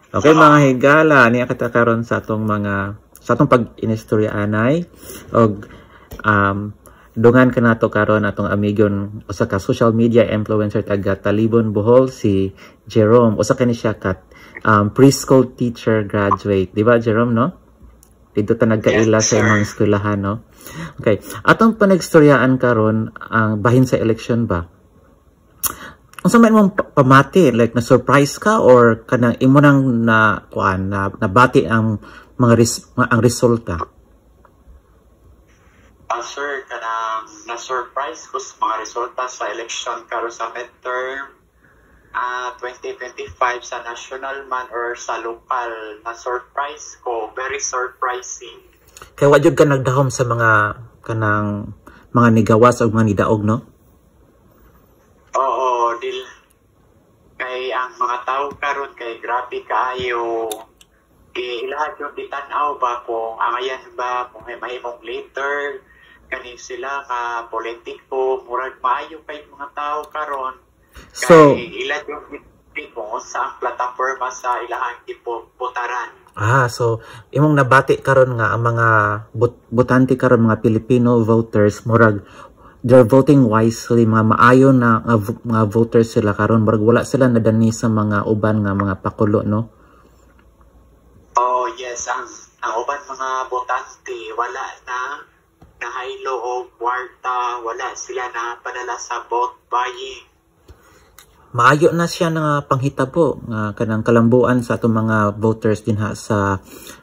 Okay, mga higala, niya kita karon sa atong pag-inistorya anay og dungan ka nato karon atong amigon usa ka social media influencer taga Talibon, Bohol, si Jerome. Usa kani siya kat preschool teacher graduate, di ba Jerome, no? Dito ta nagkaila sa imong eskwelahan, no? Okay, atong panagstoryaan karon ang bahin sa election ba. Unsa man mong pamati, like na surprise ka or kanang imo nang nabati ang ang resulta? Sir, kanang na-surprise ko sa mga resulta sa election karon sa midterm 2025 sa national man or sa local. Na-surprise ko, very surprising. Kaya wa jud ka nagdahom sa mga kanang mga nigawas o mga nidaog, no? Oo, kay ang mga tao karon kay grabe kaayo. Ilahat yung ditanaw ba kung angayan ba kung may mahimong later kani sila ka politiko murag maayo kay mga tao karon. So ilahat yung tipo sa plataforma sa ilahang tipo botaran. So imong nabati karon nga ang mga botante karon, mga Filipino voters, murag they're voting wisely, mga maayo na mga voters sila karon, murag wala sila nadani sa mga uban nga mga pakulo, no? Oh yes, ang uban mga botante wala na nahaylo o kwarta, wala sila na padala sa vote buying. Maayo na siya nga panghitabo nga kanang kalambuan sa atong mga voters din sa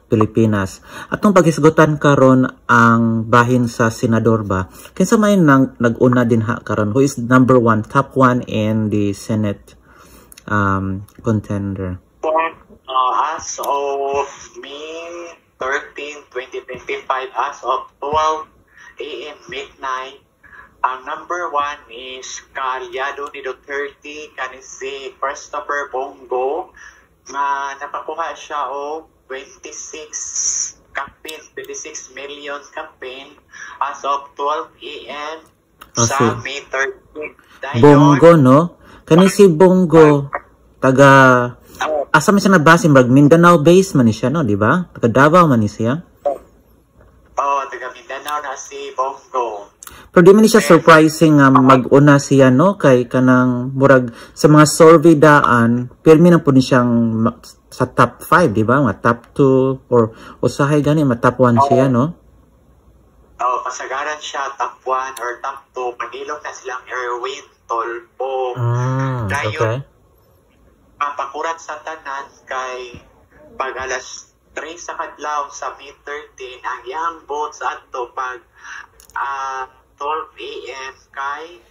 Pilipinas. Atong paghisgutan karon ang bahin sa senador ba. Kinsa may nag-una din karon, who is number 1, top 1 in the Senate contender? As of May 13, 2025, as of 12 a.m. midnight, ang number 1 is kaalyado ni Duterte, kani si Christopher Bongo, na nakakuha siya o 26 million campaign as of 12 a.m. sa May 13. Bongo, no? Kani si Bongo, taga asa man siya nabase, Mindanao base man siya, no, di ba? Taga Davao man siya. Taga Mindanao na si Bongo. Pero di man siya surprising nga mag-una siya, no? Kay kanang murag sa mga survey daan, pirmi na po ni siyang sa top 5, di ba? Mga top 2 or usahay gani, mga top 1 siya, no? Kasagaran siya top 1 or top 2. Manilong na silang Erwin Tolpo. Okay. Pakurat sa tanan kay pag alas 3 sa kadlaw sa May 13 ang iyang votes adto pag 12 a.m. kay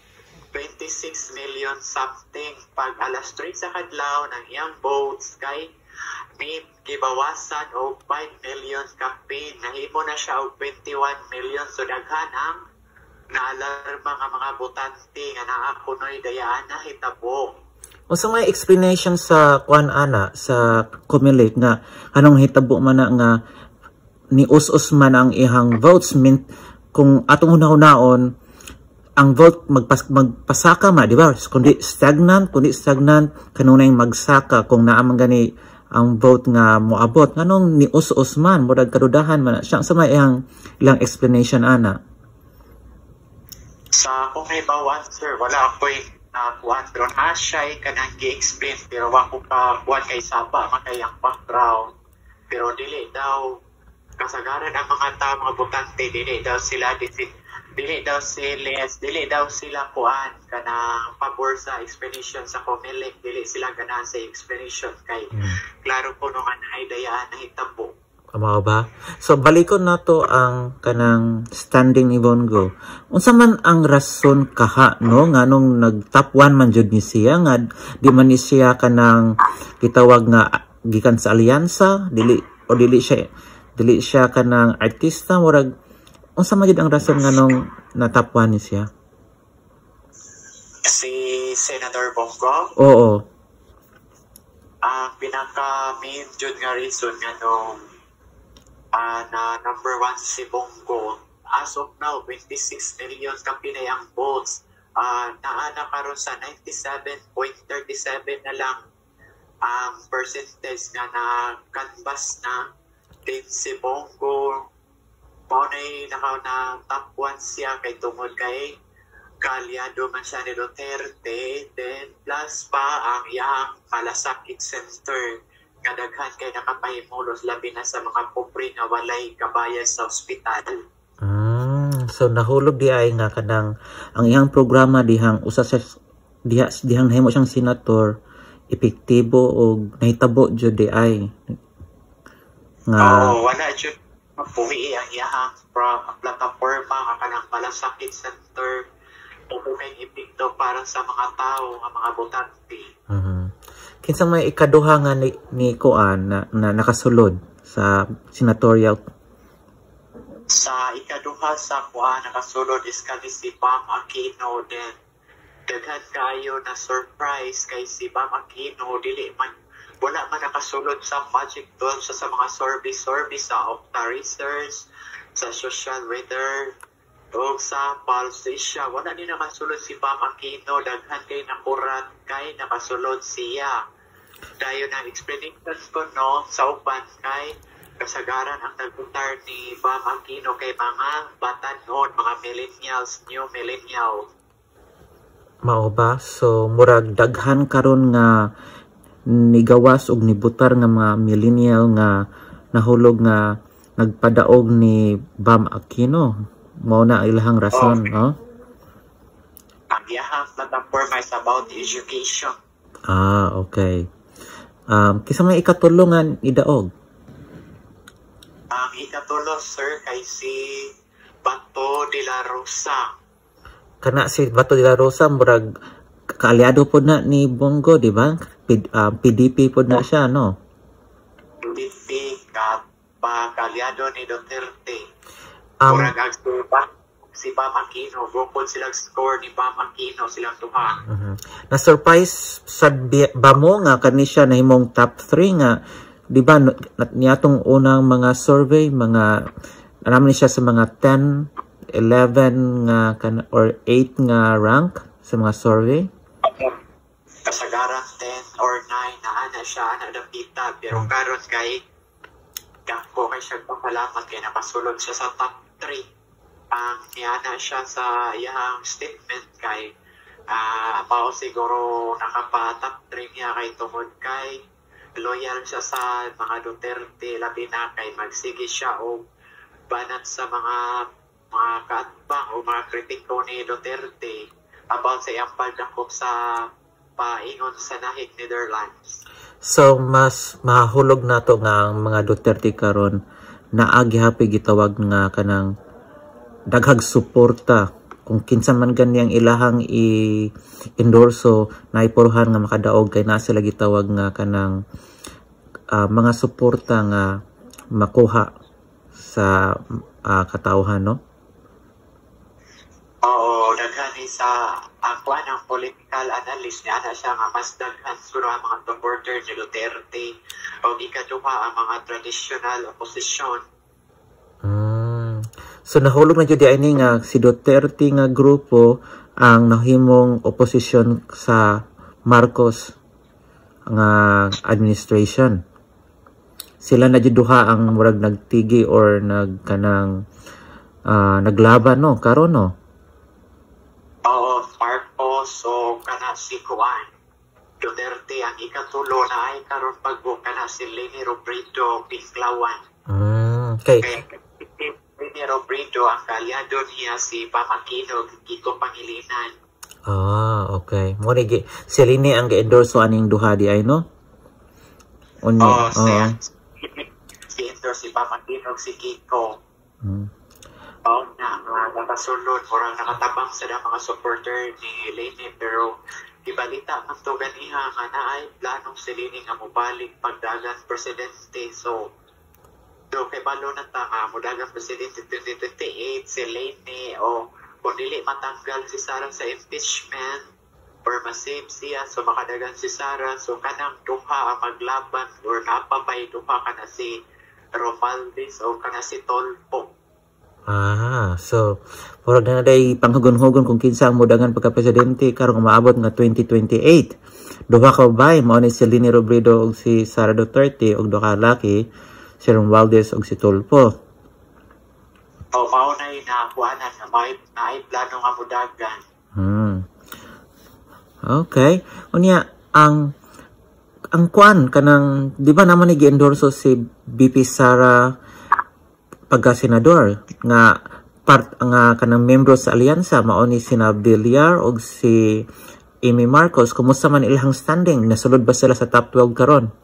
26 million something. Pag alas 3 sa kadlaw ng iyang votes kay may gibawasan og 5 million campaign. Nahimo na siya og 21 million. So daghan ang naalarma nga mga botante nga naakunoy dayaan na hitabo. Unsa may explanation sa sa Comelec nga anong hitabo man nga ni us-us man ang ihang votes, kung atong hunaon ang vote magpasaka di ba? Kundi stagnant kanunay magsaka kung naa man gani ang vote nga moabot. Nganong ni us-us man murag kadudahan man siya sa may ilang explanation ana. Sa kung may bawan sir, wala ako'y kuhan pero siya kanang gi-explain pero wako ka kuhan kay saba makayang background pero dili daw kasagaran ang mga tao mga botante dili daw sila kuhan kanang pabor sa explanation sa Comelec, dili sila ganahan sa explanation kay klaro ko nung anay dayaan na hitabo. Mao ba? So balikon nato ang kanang standing ni Bongo. Unsa man ang rason kaha, no, nganong nag-top 1 man jud ni siya nga di man ni siya kanang gitawag nga gikan sa alyansa, dili siya kanang artista, murag unsa man jud ang rason nganong na top 1 ni siya? Si Senator Bongo? Oo. Ang pinaka-main jud nga reason nganong na number 1 si Bongo. As of now, 26 million kapinay ang votes. Naana karon sa 97.37 na lang ang percentage nga na canvas na din si Bongo maunay na top 1 siya kay tungod kay kalyado man siya ni Duterte, then plus pa ang iyang malasakit center kadaghan kay nakapahimulos labi na sa mga pobre nga walay kabayad sa ospital. So nahulog di ay nga kanang ang iyang programa dihang usa sa dihang nahimo siyang senator epektibo og nahitabo jud di ay nga wala jud mapuwi ang iyang plataporma nga kanang malasakit center o may epekto para sa mga tao nga mga botante. Kinsa may ikaduha nga ni Kuan na nakasulod sa senatorial? Sa ikaduha sa Kuan nakasulod is kani si Bam Aquino, then daghan kayo na surprise kay si Bam Aquino dili man wala man nakasulod sa Magic 12 sa mga service sa Opta Research, sa Social Weather o sa Pulse Asia. Wala din naman sulod si Bam Aquino, daghan kay nakurat kay nakasulod siya. Dayon ang explanations ko no sa uban kay kasagaran ang nagpuntar ni Bam Aquino kay mga bata noon, mga millennials, new millennial. Mao ba? So murag daghan karon nga nigawas og nibutar nga mga millennial nga nahulog nga nagpadaog ni Bam Aquino. Mao na ilahang rason, no? Ang iyahang platform is about education. Okay. Kisa may ikatulungan idaog? Ang ikatulo, sir, kay si Bato de la Rosa. Kana si Bato de la Rosa murag kaalyado po na ni Bongo, di ba? PDP po na siya, no? PDP, kaalyado ni Duterte. Murag si Bam Aquino, bukod silang score ni Bam Aquino, silang tuha. Na-surprise sa ba mo nga kani siya nahimong top 3 nga, di ba, niyatong unang mga survey, mga, naman siya sa mga 10, 11 nga, or 8 nga rank sa mga survey? Kasagaran 10 or 9 na ana siya, napita, pero karon kay kako kay siya papalamat kay nakasulod siya sa top 3. Ang niana siya sa iyang statement kay mao siguro nakapa-top 3 niya kay tungod kay loyal siya sa mga Duterte, labi na kay magsige siya o banat sa mga kaatbang o mga kritiko ni Duterte about sa iyang pagdakop sa paingon sa nahig Netherlands. So mas mahulog na to nga ang mga Duterte karon na agihapi gitawag nga kanang daghag suporta kung kinsa man ganyang ilahang i-endorso na ipuruhan nga makadaog kay na sila gitawag nga kanang mga suporta nga makuha sa katawhan, no? Oo, daghan sa ako ng political analyst niya na siya nga mas daghan suro ang mga supporter ni Duterte o ikaduha ang mga traditional opposition. So nahulog na jud ini nga si Duterte nga grupo ang nahimong opposition sa Marcos nga administration. Sila na jud duha ang murag nagtigi or nagkanang naglaban, no, karon, no? Oo, Marcos o kana si Juan Duterte ang ikatulo na ay karon pagbo kana si Leni Robredo Pinklawan. Okay. Leni Robredo ang kalyado niya si Bam Aquino Kiko Pangilinan. Okay. Mo ni si Leni ang ga-endorse aning duha di ay, no? Si endorse si Bam Aquino si Kiko. Nakasulod orang nakatabang sa mga supporter ni Leni pero ibalita man to ganiha nga naay planong si Leni nga mobalik pagdagan presidente. So kay balo na ta nga modagan presidente 2028 si Leni o kung dili matanggal si Sara sa impeachment or masave siya so makadagan si Sara so kanang duha ang maglaban or napapay duha kana si Romualdez o kana si Tolpo. So murag na day panghugon-hugon kung kinsa ang mudangan pagka-presidente karong maabot nga 2028. Duha ka bay mao ni si Leni Robredo ug si Sara Duterte ug duha ka laki si Romualdez ug si Tulfo. Mao na inakuanan na may plano nga mudagan. Okay. Unya ang kuan kanang di ba naman ni gi-endorso si BP Sara pagka-senador nga part nga kanang membro sa alyansa mao ni sina Villar og si Amy Marcos. Kumusta man ilang standing? Nasulod ba sila sa top 12 karon?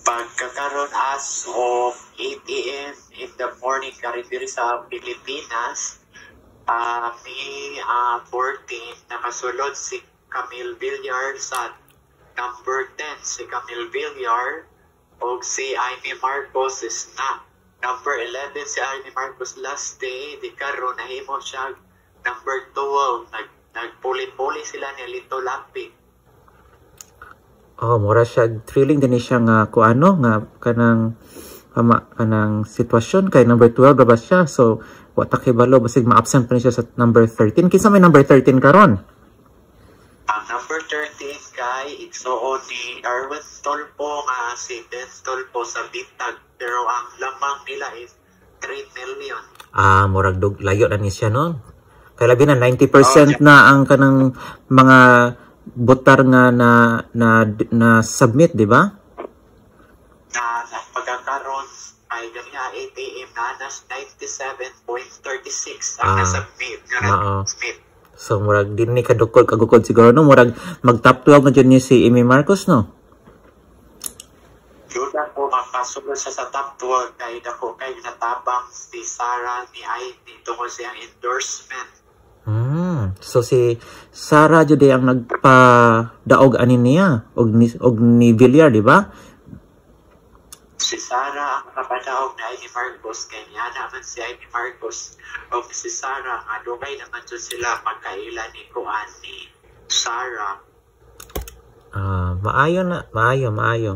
Pagkakaroon as of 8 a.m. in the morning karon diri sa Pilipinas, May 14 nakasulod si Camille Villar sa number 10. Si Camille Villar og si Amy Marcos is na number 11. Si Amy Marcos last day di karon nahimo siya number 12. Nagpuli-puli sila ni Lito Lapid. Mura siya thrilling din siya nga kuano nga kanang sitwasyon kay number 12 ba siya, so wata kay balo basig ma-absent pa siya sa number 13. Kinsa may number 13 karon? Ang number 13 kay igsuon ni Erwin Tulfo nga si Ben Tulfo sa bitag, pero ang lamang nila is 3 million. Murag layo na ni siya no. Kay labi na 90% na ang kanang mga botar nga na submit, di ba? Na pagkakaroon ay ganyan 8 a.m. na nas 97.36 ang nasubmit. Submit. So murag din ni kagukod siguro no, murag mag top 12 na dyan ni si Amy Marcos no. Duda ko makasunod sa top 12 kay dako kay natabang si Sara ni Ivy tungkol sa endorsement. So si Sara jud ang nagpadaog ani niya og ni Villar, di ba? Si Sara ang nakapadaog na Ivy Marcos kay niya naman si Ivy Marcos o si Sara nga dugay naman to sila magkaila ni Kuan ni Sara. Maayo.